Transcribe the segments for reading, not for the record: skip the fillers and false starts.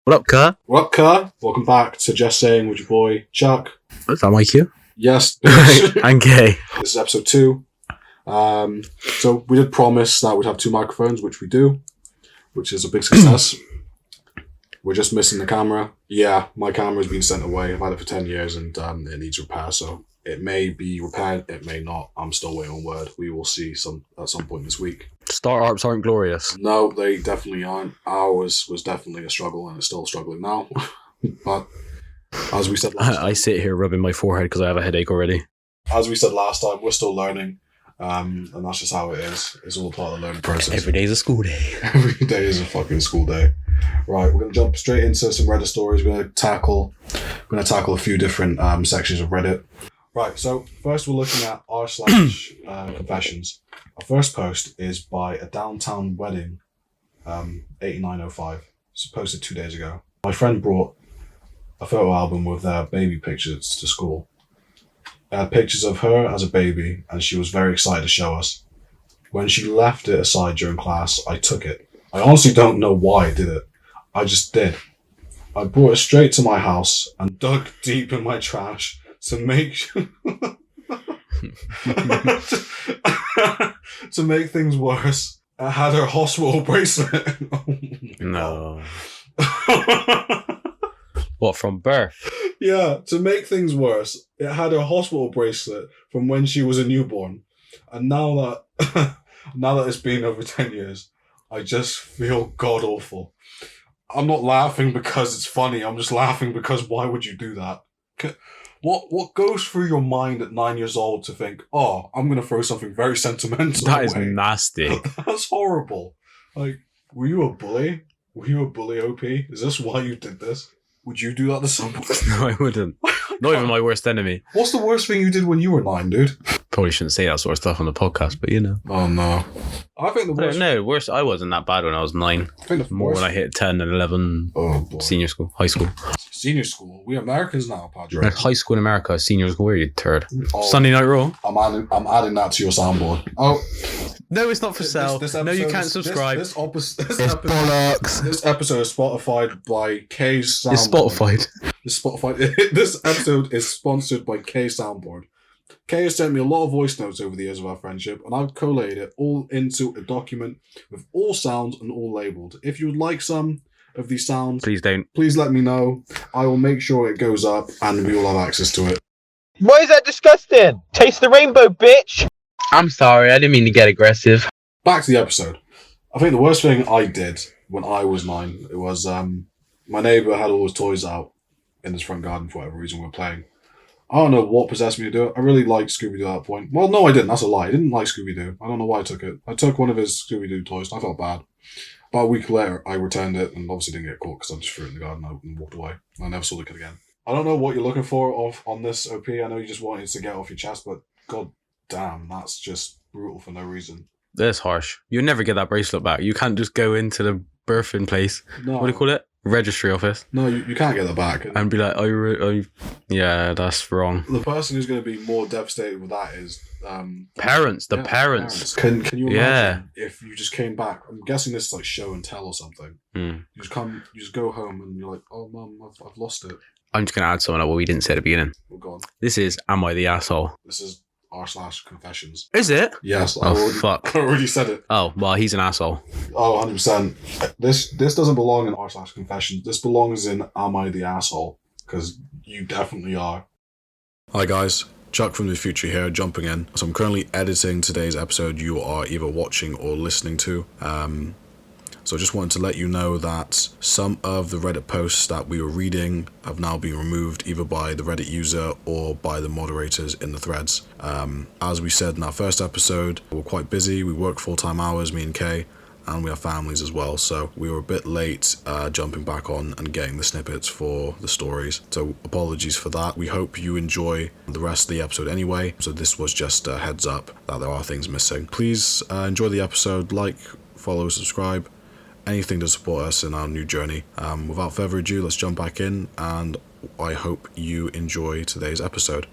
What up, Car? What up, Car? Welcome back to Just Saying with your boy, Chuck. Is that Mike here? Yes. I'm gay. This is episode 2. So we did promise that we'd have 2 microphones, which we do, which is a big success. We're just missing the camera. Yeah, my camera's been sent away. I've had it for 10 years and it needs repair, so it may be repaired, it may not. I'm still waiting on word. We will see at some point this week. Startups aren't glorious. No, they definitely aren't. Ours was definitely a struggle and it's still struggling now. But as we said last time, I sit here rubbing my forehead because I have a headache already. as we said last time, we're still learning. And that's just how it is. It's all part of the learning process. Every day is a school day. Every day is a fucking school day. Right, we're going to jump straight into some Reddit stories. We're going to tackle a few different sections of Reddit. Right, so first we're looking at r/confessions. Our first post is by a downtown wedding, 8905. It's posted 2 days ago. My friend brought a photo album with their baby pictures to school. It had pictures of her as a baby, and she was very excited to show us. When she left it aside during class, I took it. I honestly don't know why I did it. I just did. I brought it straight to my house and dug deep in my trash to make to make things worse. I had her hospital bracelet. No. What, from birth? Yeah, to make things worse, it had her hospital bracelet from when she was a newborn. And now that it's been over 10 years, I just feel god awful. I'm not laughing because it's funny, I'm just laughing because why would you do that? What goes through your mind at 9 years old to think, oh, I'm going to throw something very sentimental That is away? nasty. That's horrible. Like, were you a bully? Were you a bully, OP? Is this why you did this? Would you do that to someone? No, I wouldn't. Not even my worst enemy. What's the worst thing you did when you were 9, dude? Probably shouldn't say that sort of stuff on the podcast, but you know. Oh, no. I think the I worst... don't know. Worst. I wasn't that bad when I was 9. I think the More worst... when I hit 10 and 11. Oh, boy. Senior school. High school. Senior school. We Americans now, Padre. High school in America. Senior school. Where are you, turd? Oh, Sunday Night Raw. I'm adding that to your soundboard. Oh, No, it's not for sale. this No, you episode can't is- subscribe. This episode bollocks. This episode is Spotified by K Soundboard. It's Spotify. This episode is sponsored by K Soundboard. Kay has sent me a lot of voice notes over the years of our friendship, and I've collated it all into a document with all sounds and all labelled. If you would like some of these sounds, Please don't. please let me know. I will make sure it goes up, and we all have access to it. Why is that disgusting? Taste the rainbow, bitch! I'm sorry, I didn't mean to get aggressive. Back to the episode. I think the worst thing I did when I was 9, it was my neighbour had all his toys out in his front garden for whatever reason we were playing. I don't know what possessed me to do it. I really liked Scooby-Doo at that point. Well, no, I didn't. That's a lie. I didn't like Scooby-Doo. I don't know why I took it. I took one of his Scooby-Doo toys and I felt bad. About a week later, I returned it and obviously didn't get caught because I just threw it in the garden and walked away. I never saw the kid again. I don't know what you're looking for on this, OP. I know you just wanted to get off your chest, but god damn, that's just brutal for no reason. That's harsh. You'll never get that bracelet back. You can't just go into the birthing place. No, What do you call it? Registry office. No, you can't get that back. And be like, yeah, that's wrong. The person who's going to be more devastated with that is Parents. The yeah, parents. Can you imagine Yeah. if you just came back? I'm guessing this is like show and tell or something. Mm. You just go home and you're like, oh mum, I've lost it. I'm just going to add something like what we didn't say at the beginning. We're gone. This is Am I the Asshole? This is r/confessions. Is it? Yes, Fuck. I already said it. Oh, well, he's an asshole. Oh, 100%. This doesn't belong in r/confessions. This belongs in Am I the Asshole? Because you definitely are. Hi guys, Chuck from the future here, jumping in. So I'm currently editing today's episode you are either watching or listening to. So I just wanted to let you know that some of the Reddit posts that we were reading have now been removed either by the Reddit user or by the moderators in the threads. As we said in our first episode, we're quite busy. We work full-time hours, me and Kay, and we have families as well. So we were a bit late jumping back on and getting the snippets for the stories. So apologies for that. We hope you enjoy the rest of the episode anyway. So this was just a heads up that there are things missing. Please enjoy the episode, like, follow, subscribe. Anything to support us in our new journey. Without further ado, let's jump back in, and I hope you enjoy today's episode.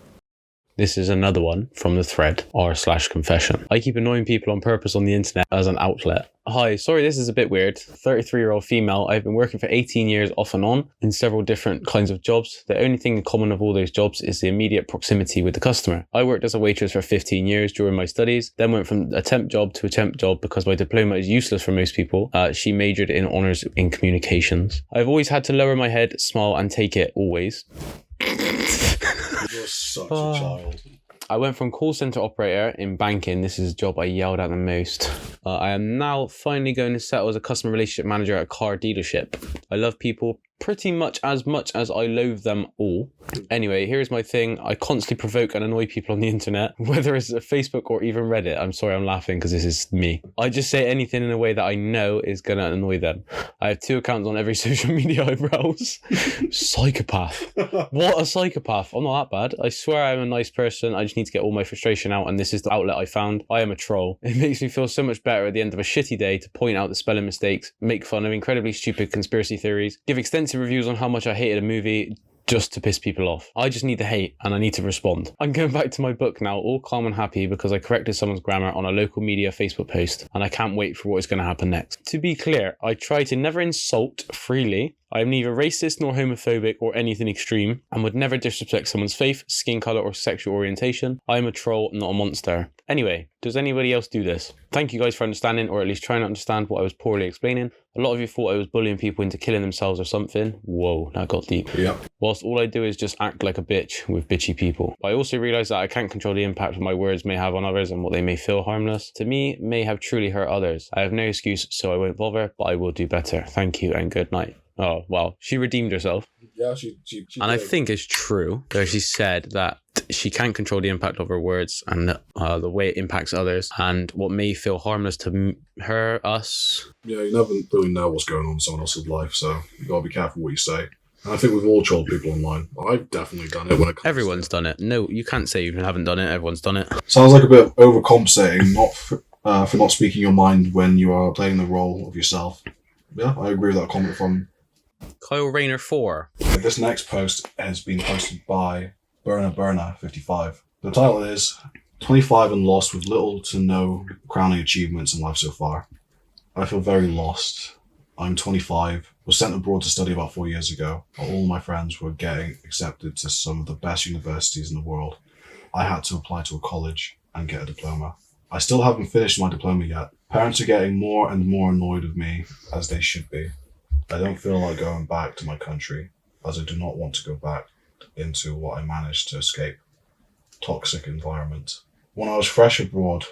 This is another one from the thread r/confession. I keep annoying people on purpose on the internet as an outlet. Hi, sorry this is a bit weird. 33-year-old female. I've been working for 18 years off and on in several different kinds of jobs. The only thing in common of all those jobs is the immediate proximity with the customer. I worked as a waitress for 15 years during my studies, then went from a temp job to a temp job because my diploma is useless for most people. She majored in honours in communications. I've always had to lower my head, smile and take it, always. You're such a child. I went from call center operator in banking. This is a job I yelled at the most. I am now finally going to settle as a customer relationship manager at a car dealership. I love people pretty much as I loathe them all. Anyway, here's my thing. I constantly provoke and annoy people on the internet, whether it's Facebook or even Reddit. I'm sorry I'm laughing because this is me. I just say anything in a way that I know is going to annoy them. I have 2 accounts on every social media I browse. Psychopath. What a psychopath. I'm not that bad. I swear I'm a nice person. I just need to get all my frustration out, and this is the outlet I found. I am a troll. It makes me feel so much better at the end of a shitty day to point out the spelling mistakes, make fun of incredibly stupid conspiracy theories, give extensive reviews on how much I hated a movie just to piss people off. I just need the hate and I need to respond. I'm going back to my book now, all calm and happy because I corrected someone's grammar on a local media Facebook post, and I can't wait for what is going to happen next. To be clear, I try to never insult freely. I am neither racist nor homophobic or anything extreme, and would never disrespect someone's faith, skin colour or sexual orientation. I am a troll, not a monster. Anyway, does anybody else do this? Thank you guys for understanding, or at least trying to understand what I was poorly explaining. A lot of you thought I was bullying people into killing themselves or something. Whoa, that got deep. Yep. Whilst all I do is just act like a bitch with bitchy people. But I also realise that I can't control the impact my words may have on others and what they may feel harmless. To me, may have truly hurt others. I have no excuse, so I won't bother, but I will do better. Thank you and good night. Oh, wow. She redeemed herself. Yeah, she and I think it's true where she said that she can't control the impact of her words and the way it impacts others and what may feel harmless to her, us. Yeah, you never really know what's going on in someone else's life, so you gotta be careful what you say. And I think we've all trolled people online. I've definitely done it when it comes Everyone's done it. No, you can't say you haven't done it. Everyone's done it. Sounds like a bit overcompensating, not for not speaking your mind when you are playing the role of yourself. Yeah, I agree with that comment from Kyle Rayner 4. This next post has been posted by Burner55. The title is 25 and lost with little to no crowning achievements in life so far. I feel very lost. I'm 25, was sent abroad to study about 4 years ago. All my friends were getting accepted to some of the best universities in the world. I had to apply to a college and get a diploma. I still haven't finished my diploma yet. Parents are getting more and more annoyed with me, as they should be. I don't feel like going back to my country, as I do not want to go back into what I managed to escape. Toxic environment. When I was fresh abroad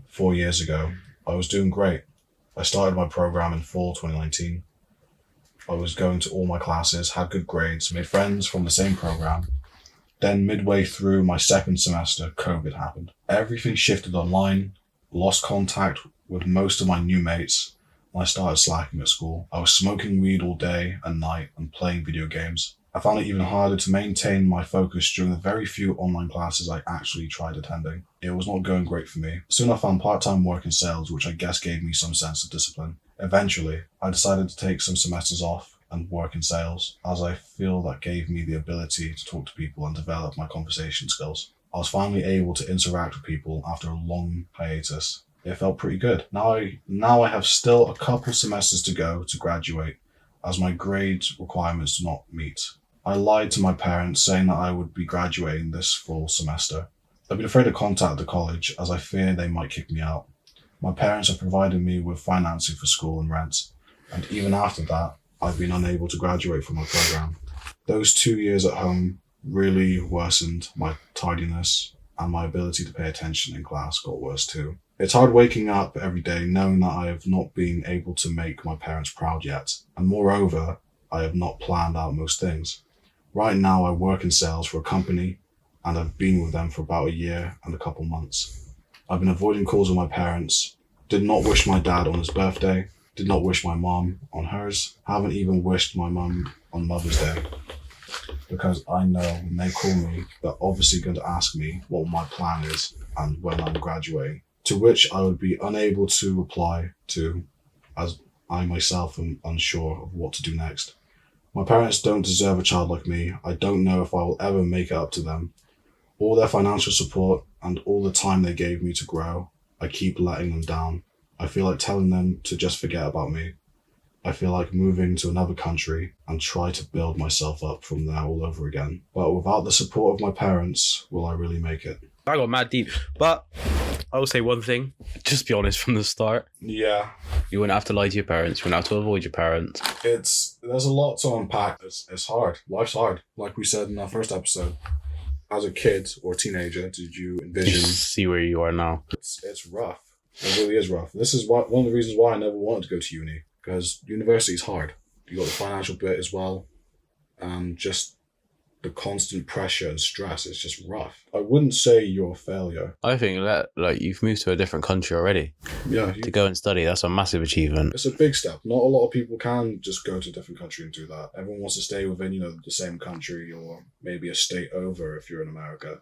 4 years ago, I was doing great. I started my program in fall 2019. I was going to all my classes, had good grades, made friends from the same program. Then midway through my second semester, COVID happened. Everything shifted online, lost contact with most of my new mates, and I started slacking at school. I was smoking weed all day and night and playing video games. I found it even harder to maintain my focus during the very few online classes I actually tried attending. It was not going great for me. Soon I found part-time work in sales, which I guess gave me some sense of discipline. Eventually, I decided to take some semesters off and work in sales, as I feel that gave me the ability to talk to people and develop my conversation skills. I was finally able to interact with people after a long hiatus. It felt pretty good. Now I have still a couple semesters to go to graduate, as my grade requirements do not meet. I lied to my parents saying that I would be graduating this fall semester. I've been afraid to contact the college as I fear they might kick me out. My parents have provided me with financing for school and rent, and even after that, I've been unable to graduate from my program. Those 2 years at home really worsened my tardiness, and my ability to pay attention in class got worse too. It's hard waking up every day knowing that I have not been able to make my parents proud yet, and moreover, I have not planned out most things. Right now I work in sales for a company and I've been with them for about a year and a couple months. I've been avoiding calls with my parents, did not wish my dad on his birthday, did not wish my mom on hers, haven't even wished my mom on Mother's Day, because I know when they call me, they're obviously going to ask me what my plan is and when I'm graduating, to which I would be unable to reply to, as I myself am unsure of what to do next. My parents don't deserve a child like me. I don't know if I will ever make it up to them, all their financial support and all the time they gave me to grow, I keep letting them down. I feel like telling them to just forget about me. I feel like moving to another country and try to build myself up from there all over again. But without the support of my parents, will I really make it? I got mad deep. But I will say one thing. Just be honest from the start. Yeah. You wouldn't have to lie to your parents. You wouldn't have to avoid your parents. There's a lot to unpack. It's hard. Life's hard. Like we said in our first episode. As a kid or teenager, did you envision... See where you are now. It's rough. It really is rough. This is one of the reasons why I never wanted to go to uni. Because university is hard. You got the financial bit as well. And just the constant pressure and stress is just rough. I wouldn't say you're a failure. I think that you've moved to a different country already. Yeah. To go and study, that's a massive achievement. It's a big step. Not a lot of people can just go to a different country and do that. Everyone wants to stay within, the same country or maybe a state over if you're in America.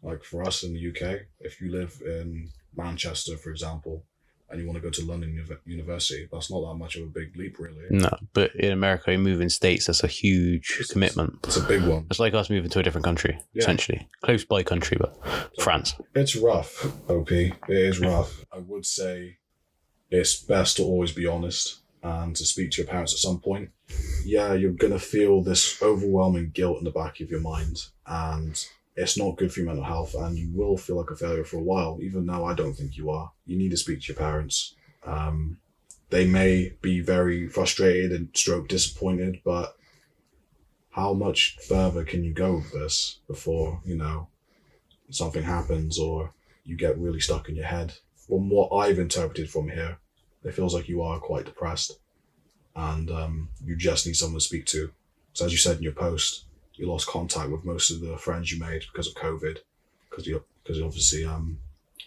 Like for us in the UK, if you live in Manchester, for example, and you want to go to London University, that's not that much of a big leap, really. No, but in America, you move in states, that's a huge commitment. It's a big one. It's like us moving to a different country, essentially. Close by country, but France. It's rough, OP. It is rough. I would say it's best to always be honest and to speak to your parents at some point. Yeah, you're going to feel this overwhelming guilt in the back of your mind, and it's not good for your mental health, and you will feel like a failure for a while, even though I don't think you are. You need to speak to your parents. They may be very frustrated and stroke disappointed, but how much further can you go with this before, something happens or you get really stuck in your head? From what I've interpreted from here, it feels like you are quite depressed and you just need someone to speak to. So as you said in your post, you lost contact with most of the friends you made because of COVID, because obviously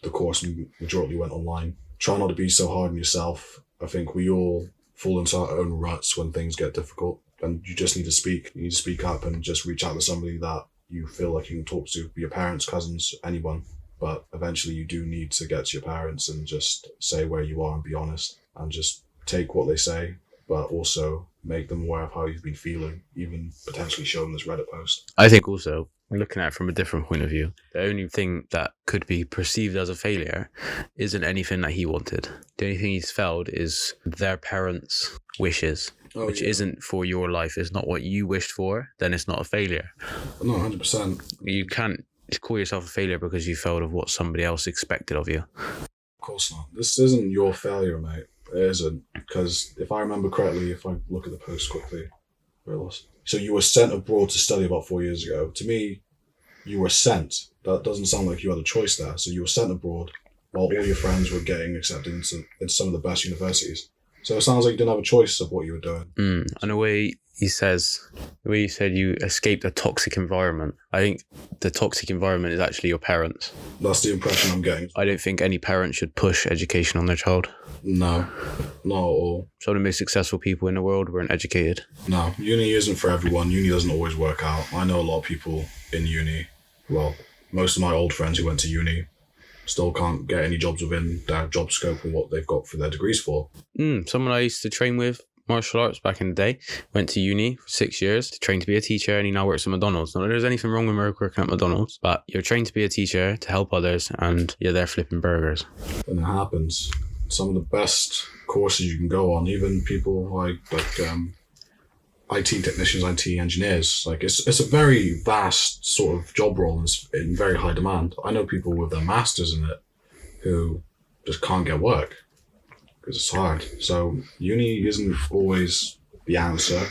the course majority went online. Try not to be so hard on yourself. I think we all fall into our own ruts when things get difficult, and you just need to speak. You need to speak up and just reach out to somebody that you feel like you can talk to, be your parents, cousins, anyone. But eventually you do need to get to your parents and just say where you are and be honest and just take what they say, but also make them aware of how you've been feeling, even potentially show them this Reddit post. I think also, looking at it from a different point of view, the only thing that could be perceived as a failure isn't anything that he wanted. The only thing he's failed is their parents' wishes, which isn't for your life. It's not what you wished for, then it's not a failure. No, 100%. You can't call yourself a failure because you failed of what somebody else expected of you. Of course not. This isn't your failure, mate. It isn't, because if I remember correctly, if I look at the post quickly, we're lost. So you were sent abroad to study about 4 years ago. To me, you were sent. That doesn't sound like you had a choice there. So you were sent abroad while all your friends were getting accepted into some of the best universities. So it sounds like you didn't have a choice of what you were doing. And the way you said you escaped a toxic environment, I think the toxic environment is actually your parents. That's the impression I'm getting. I don't think any parent should push education on their child. No, not at all. Some of the most successful people in the world weren't educated. No, uni isn't for everyone. Uni doesn't always work out. I know a lot of people in uni. Well, most of my old friends who went to uni still can't get any jobs within their job scope and what they've got for their degrees for. Someone I used to train with, martial arts back in the day, went to uni for 6 years to train to be a teacher, and he now works at McDonald's. Not that there's anything wrong with working at McDonald's, but you're trained to be a teacher to help others, and you're there flipping burgers. And it happens. Some of the best courses you can go on, even people like IT technicians, IT engineers, it's a very vast sort of job role and it's in very high demand. I know people with their masters in it who just can't get work because it's hard. So uni isn't always the answer.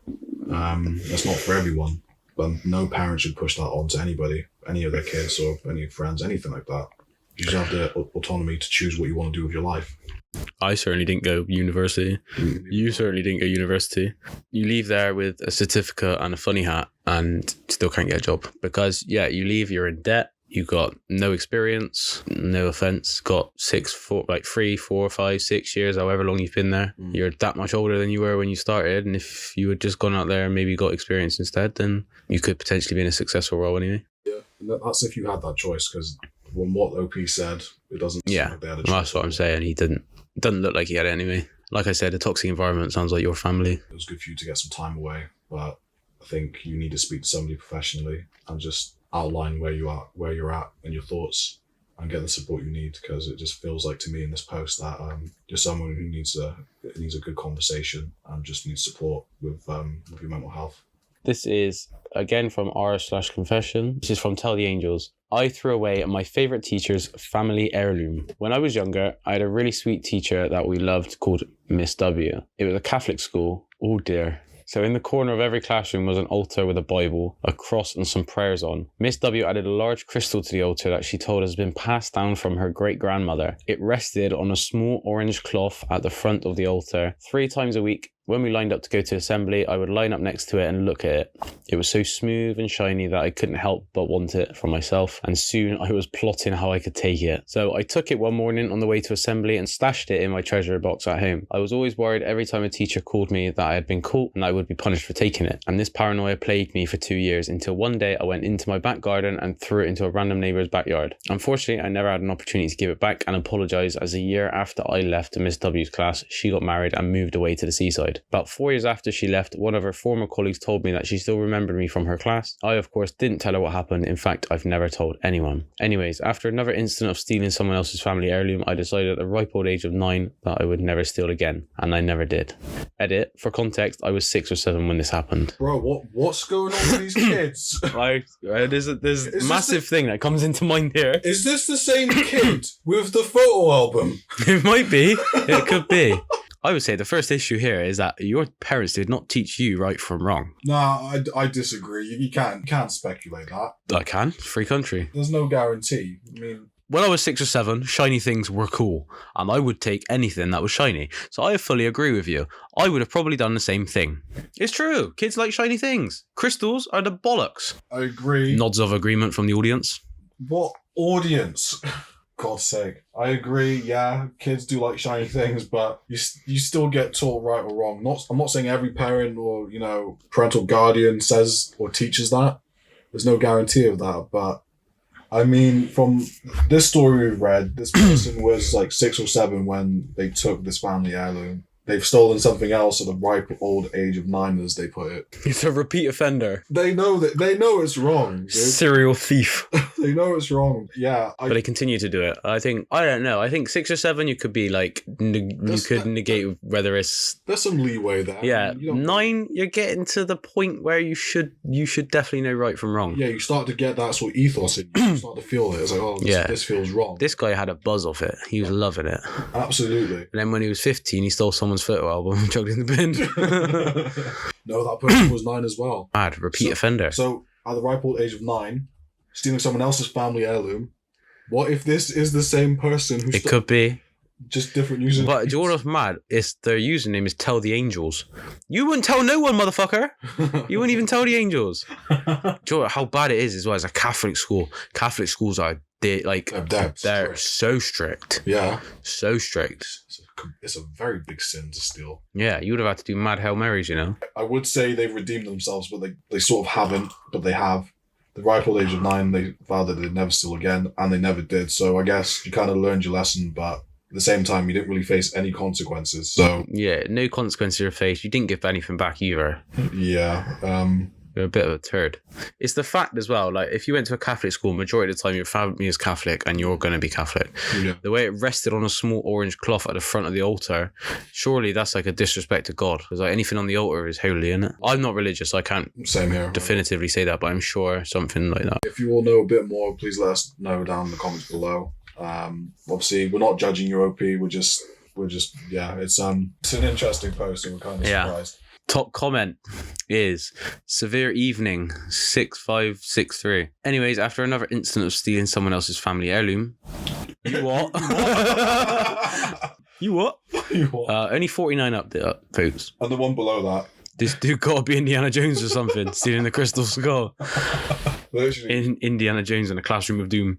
It's not for everyone, but no parent should push that on to anybody, any of their kids or any friends, anything like that. You just have the autonomy to choose what you want to do with your life. I certainly didn't go university. You certainly didn't go university. You leave there with a certificate and a funny hat and still can't get a job. Because, you leave, you're in debt. You got no experience, no offense, got 3, 4, 5, 6 years, however long you've been there. You're that much older than you were when you started. And if you had just gone out there and maybe got experience instead, then you could potentially be in a successful role anyway. Yeah, that's if you had that choice, because from what OP said, it doesn't seem like they had a choice. That's what I'm saying. He didn't. It doesn't look like he had it anyway. Like I said, a toxic environment sounds like your family. It was good for you to get some time away, but I think you need to speak to somebody professionally and just outline where you're at and your thoughts and get the support you need, because it just feels like to me in this post that you're someone who needs a good conversation and just needs support with your mental health. This is again from r/confession. This is from Tell the Angels. I threw away my favourite teacher's family heirloom. When I was younger, I had a really sweet teacher that we loved called Miss W. It was a Catholic school. Oh dear. So in the corner of every classroom was an altar with a Bible, a cross and some prayers on. Miss W added a large crystal to the altar that she told us had been passed down from her great-grandmother. It rested on a small orange cloth at the front of the altar. 3 times a week, when we lined up to go to assembly, I would line up next to it and look at it. It was so smooth and shiny that I couldn't help but want it for myself, and soon I was plotting how I could take it. So I took it one morning on the way to assembly and stashed it in my treasure box at home. I was always worried every time a teacher called me that I had been caught and I would be punished for taking it. And this paranoia plagued me for 2 years, until one day I went into my back garden and threw it into a random neighbour's backyard. Unfortunately, I never had an opportunity to give it back and apologise, as a year after I left Miss W's class, she got married and moved away to the seaside. About 4 years after she left, one of her former colleagues told me that she still remembered me from her class. I, of course, didn't tell her what happened. In fact, I've never told anyone. Anyways, after another incident of stealing someone else's family heirloom, I decided at the ripe old age of 9 that I would never steal again, and I never did. Edit, for context, I was 6 or 7 when this happened. Bro, what's going on with these kids? There's a massive thing that comes into mind here. Is this the same kid with the photo album? It might be. It could be. I would say the first issue here is that your parents did not teach you right from wrong. Nah, I disagree. You can't speculate that. I can. Free country. There's no guarantee. I mean, when I was 6 or 7, shiny things were cool, and I would take anything that was shiny. So I fully agree with you. I would have probably done the same thing. It's true. Kids like shiny things. Crystals are the bollocks. I agree. Nods of agreement from the audience. What audience? God's sake. I agree, yeah, kids do like shiny things, but you still get taught right or wrong. I'm not saying every parent or, parental guardian says or teaches that. There's no guarantee of that, but I mean, from this story we've read, this person was like 6 or 7 when they took this family heirloom. They've stolen something else at the ripe old age of 9, as they put it. He's a repeat offender. They know it's wrong, dude. Serial thief. They know it's wrong. Yeah. But they continue to do it. I don't know. I think 6 or 7, you could be like, you could negate whether it's... There's some leeway there. Yeah. 9, you're getting to the point where you should definitely know right from wrong. Yeah, you start to get that sort of ethos in you. You start to feel it. It's like, this feels wrong. This guy had a buzz off it. He was loving it. Absolutely. And then when he was 15, he stole someone's photo album and chucked it in the bin. No, that person was 9 as well. Mad, repeat offender. So, at the ripe old age of 9, stealing someone else's family heirloom, what if this is the same person who... It could be. Just different username. But do you know what's mad? Their username is Tell the Angels. You wouldn't tell no one, motherfucker. You wouldn't even tell the angels. Do you know how bad it is as well as a Catholic school? Catholic schools are... They're so strict. Yeah. So strict. It's a very big sin to steal. Yeah, you would have had to do mad Hail Marys, I would say they've redeemed themselves, but they sort of haven't, but they have. The ripe old age of 9, they vowed that they'd never steal again, and they never did. So I guess you kind of learned your lesson, but at the same time, you didn't really face any consequences. So yeah, no consequences you faced. You didn't give anything back either. Yeah. You're a bit of a turd. It's the fact as well, like, if you went to a Catholic school, majority of the time your family is Catholic and you're going to be Catholic. Yeah. The way it rested on a small orange cloth at the front of the altar, surely that's like a disrespect to God. Because like anything on the altar is holy, isn't it? I'm not religious, I can't Same here. definitively say that, but I'm sure something like that. If you all know a bit more, please let us know down in the comments below. Obviously, we're not judging your OP, we're just yeah, it's an interesting post and we're kind of surprised. Top comment is Severe Evening 6563. Anyways, after another incident of stealing someone else's family heirloom. You what? You what? You what? Only 49 up there, folks. And the one below that. This dude gotta be Indiana Jones or something, stealing the crystal skull. Literally. In Indiana Jones in a classroom of doom.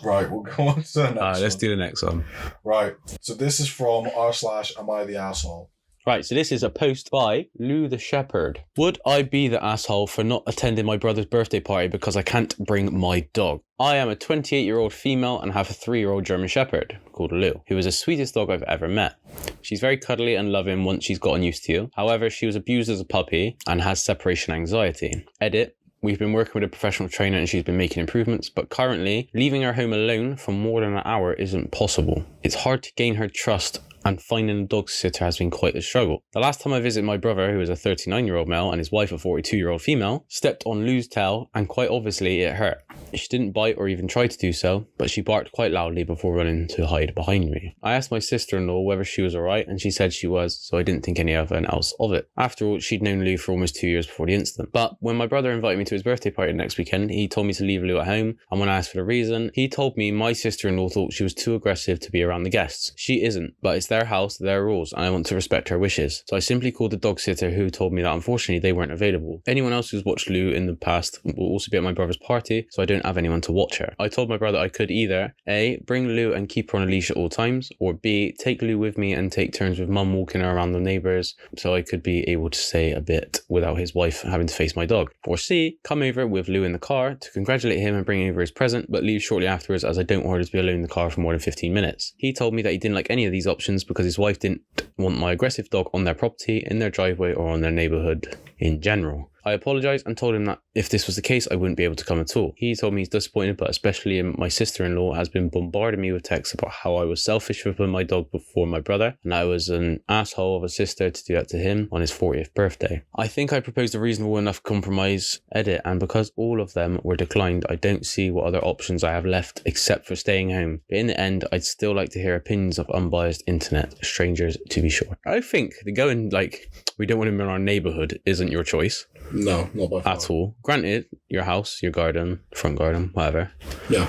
Right, we'll go on to the next one. Let's do the next one. Right, so this is from r/AmITheA. Right, so this is a post by Lou the Shepherd. Would I be the asshole for not attending my brother's birthday party because I can't bring my dog? I am a 28-year-old female and have a 3-year-old German Shepherd called Lou, who is the sweetest dog I've ever met. She's very cuddly and loving once she's gotten used to you. However, she was abused as a puppy and has separation anxiety. Edit. We've been working with a professional trainer and she's been making improvements, but currently leaving her home alone for more than an hour isn't possible. It's hard to gain her trust, and finding a dog sitter has been quite a struggle. The last time I visited my brother, who is a 39-year-old male, and his wife, a 42-year-old female, stepped on Lou's tail, and quite obviously it hurt. She didn't bite or even try to do so, but she barked quite loudly before running to hide behind me. I asked my sister-in-law whether she was alright, and she said she was, so I didn't think anything else of it. After all, she'd known Lou for almost 2 years before the incident. But when my brother invited me to his birthday party next weekend, he told me to leave Lou at home, and when I asked for the reason, he told me my sister-in-law thought she was too aggressive to be around the guests. She isn't, but it's their house, their rules, and I want to respect her wishes. So I simply called the dog sitter, who told me that unfortunately they weren't available. Anyone else who's watched Lou in the past will also be at my brother's party, so I don't have anyone to watch her. I told my brother I could either A, bring Lou and keep her on a leash at all times, or B, take Lou with me and take turns with mum walking her around the neighbours, so I could be able to stay a bit without his wife having to face my dog. Or C, come over with Lou in the car to congratulate him and bring over his present, but leave shortly afterwards, as I don't want her to be alone in the car for more than 15 minutes. He told me that he didn't like any of these options because his wife didn't want my aggressive dog on their property, in their driveway, or on their neighbourhood in general. I apologised and told him that if this was the case, I wouldn't be able to come at all. He told me he's disappointed, but especially my sister-in-law has been bombarding me with texts about how I was selfish with my dog before my brother, and I was an asshole of a sister to do that to him on his 40th birthday. I think I proposed a reasonable enough compromise edit, and because all of them were declined, I don't see what other options I have left except for staying home. But in the end, I'd still like to hear opinions of unbiased internet strangers, to be sure. I think the going we don't want him in our neighbourhood isn't your choice. No, not by far. At all. Granted, your house, your garden, front garden, whatever. Yeah,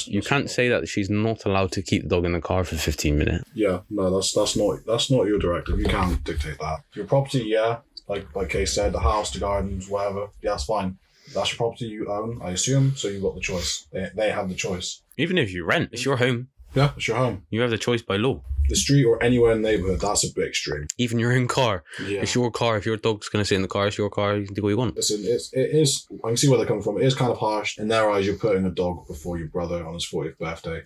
you can't say that she's not allowed to keep the dog in the car for 15 minutes. Yeah, no, that's not your directive. You can't dictate that. Your property, yeah, like Kay said, the house, the gardens, whatever. Yeah, that's fine. That's your property you own, I assume. So you've got the choice. They have the choice. Even if you rent, it's your home. Yeah, it's your home. You have the choice by law. The street or anywhere in the neighbourhood, that's a bit extreme. Even your own car. Yeah. It's your car. If your dog's going to sit in the car, it's your car. You can do what you want. Listen, it is, I can see where they're coming from. It is kind of harsh. In their eyes, you're putting a dog before your brother on his 40th birthday.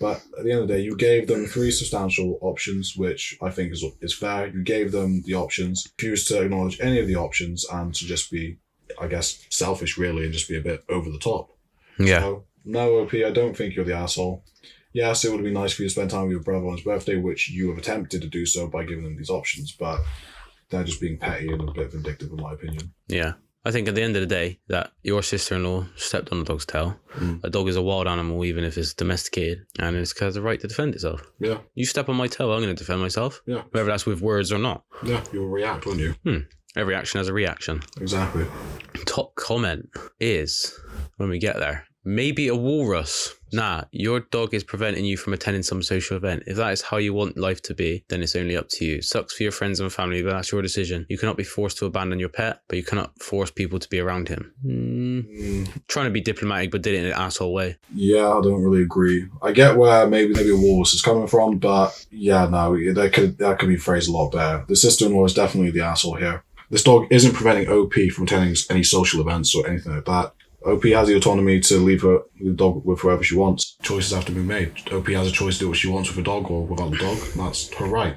But at the end of the day, you gave them 3 substantial options, which I think is fair. You gave them the options, refused to acknowledge any of the options, and to just be, I guess, selfish, really, and just be a bit over the top. Yeah. So, no, OP, I don't think you're the asshole. Yes, it would be nice for you to spend time with your brother on his birthday, which you have attempted to do so by giving them these options, but they're just being petty and a bit vindictive, in my opinion. Yeah. I think at the end of the day, that your sister-in-law stepped on the dog's tail. A dog is a wild animal, even if it's domesticated, and it's has a right to defend itself. Yeah. You step on my tail, I'm going to defend myself. Yeah. Whether that's with words or not. Yeah, you'll react, won't you? Every action has a reaction. Exactly. Top comment is, when we get there, maybe a walrus. Nah, your dog is preventing you from attending some social event. If that is how you want life to be, then it's only up to you. Sucks for your friends and family, but that's your decision. You cannot be forced to abandon your pet, but you cannot force people to be around him. Trying to be diplomatic, but did it in an asshole way. Yeah, I don't really agree. I get where maybe a walrus is coming from, but yeah, no, that could be phrased a lot better. The sister-in-law is definitely the asshole here. This dog isn't preventing OP from attending any social events or anything like that. OP has the autonomy to leave the dog with whoever she wants. Choices have to be made. OP has a choice to do what she wants with a dog or without the dog. That's her right.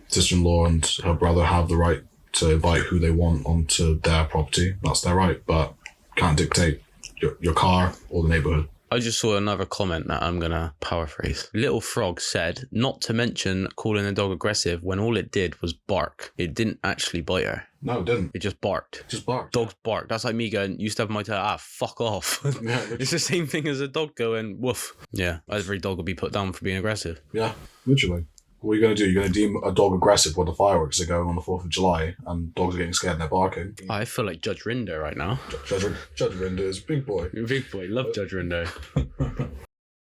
Sister-in-law and her brother have the right to invite who they want onto their property. That's their right, but can't dictate your car or the neighbourhood. I just saw another comment that I'm going to paraphrase. Little Frog said, not to mention calling the dog aggressive when all it did was bark. It didn't actually bite her. No, it didn't. It just barked. Just barked. Dogs bark. That's like me going, you step on my tail, fuck off. Yeah, it's the same thing as a dog going, woof. Yeah, every dog would be put down for being aggressive. Yeah, literally. What are you going to do? You're going to deem a dog aggressive when the fireworks are going on the 4th of July and dogs are getting scared and they're barking? I feel like Judge Rinder right now. Judge Rinder is a big boy. Big boy. Love Judge Rinder.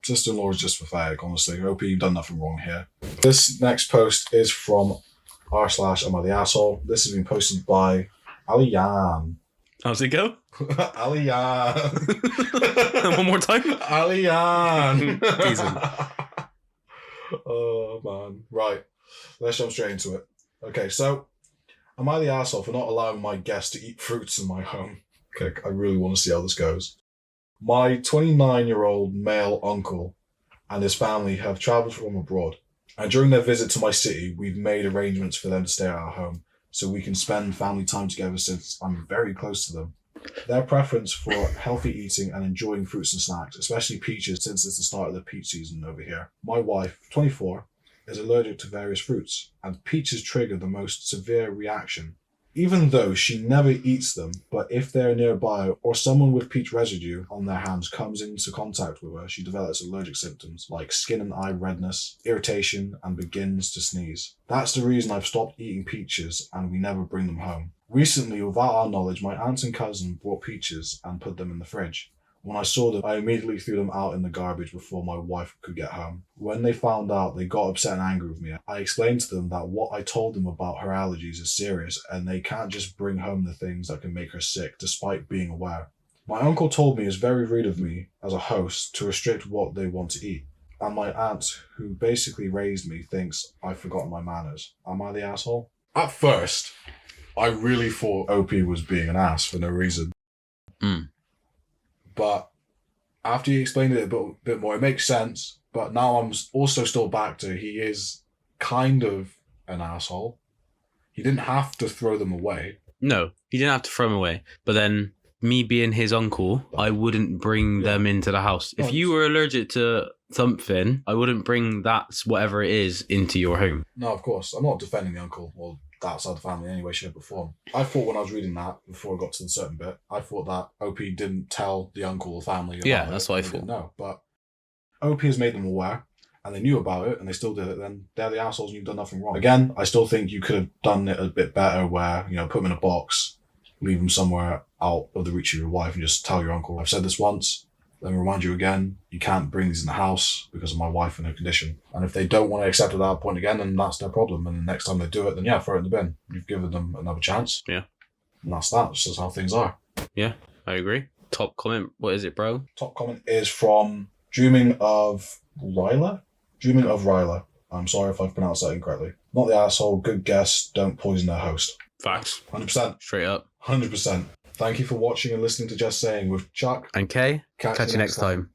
Sister-in-law is just pathetic, honestly. I hope you've done nothing wrong here. This next post is from r/AmITheA. This has been posted by Aliyan. How's it go? Aliyan. One more time? Aliyan. Decent. Oh, man. Right. Let's jump straight into it. Okay, so, am I the asshole for not allowing my guests to eat fruits in my home? Okay, I really want to see how this goes. My 29-year-old male uncle and his family have travelled from abroad, and during their visit to my city, we've made arrangements for them to stay at our home so we can spend family time together since I'm very close to them. Their preference for healthy eating and enjoying fruits and snacks, especially peaches since it's the start of the peach season over here. My wife, 24, is allergic to various fruits, and peaches trigger the most severe reaction. Even though she never eats them, but if they're nearby or someone with peach residue on their hands comes into contact with her, she develops allergic symptoms like skin and eye redness, irritation, and begins to sneeze. That's the reason I've stopped eating peaches and we never bring them home. Recently, without our knowledge, my aunt and cousin brought peaches and put them in the fridge. When I saw them, I immediately threw them out in the garbage before my wife could get home. When they found out, they got upset and angry with me. I explained to them that what I told them about her allergies is serious and they can't just bring home the things that can make her sick despite being aware. My uncle told me it's very rude of me as a host to restrict what they want to eat. And my aunt, who basically raised me, thinks I've forgotten my manners. Am I the asshole? At first, I really thought OP was being an ass for no reason. But after you explained it a bit more, it makes sense. But now I'm also still back to he is kind of an asshole. He didn't have to throw them away. No, he didn't have to throw them away. But then, me being his uncle, I wouldn't bring them into the house. If you were allergic to something, I wouldn't bring that, whatever it is, into your home. No, of course. I'm not defending the uncle or that side of the family in any way, shape or form. I thought when I was reading that, before I got to the certain bit, I thought that OP didn't tell the uncle or family about it. That's what I thought. No, but OP has made them aware and they knew about it and they still did it, then they're the assholes and you've done nothing wrong. Again, I still think you could have done it a bit better where, put them in a box, leave them somewhere out of the reach of your wife and just tell your uncle, I've said this once, let me remind you again, you can't bring these in the house because of my wife and her condition. And if they don't want to accept it at that point again, then that's their problem. And the next time they do it, then throw it in the bin. You've given them another chance. Yeah. And that's that. It's just how things are. Yeah, I agree. Top comment. What is it, bro? Top comment is from Dreaming of Ryla. Dreaming of Ryla. I'm sorry if I've pronounced that incorrectly. Not the asshole. Good guess. Don't poison their host. Facts. 100%. Straight up. 100%. Thank you for watching and listening to Just Saying with Chuck and Kay. Catch you next time.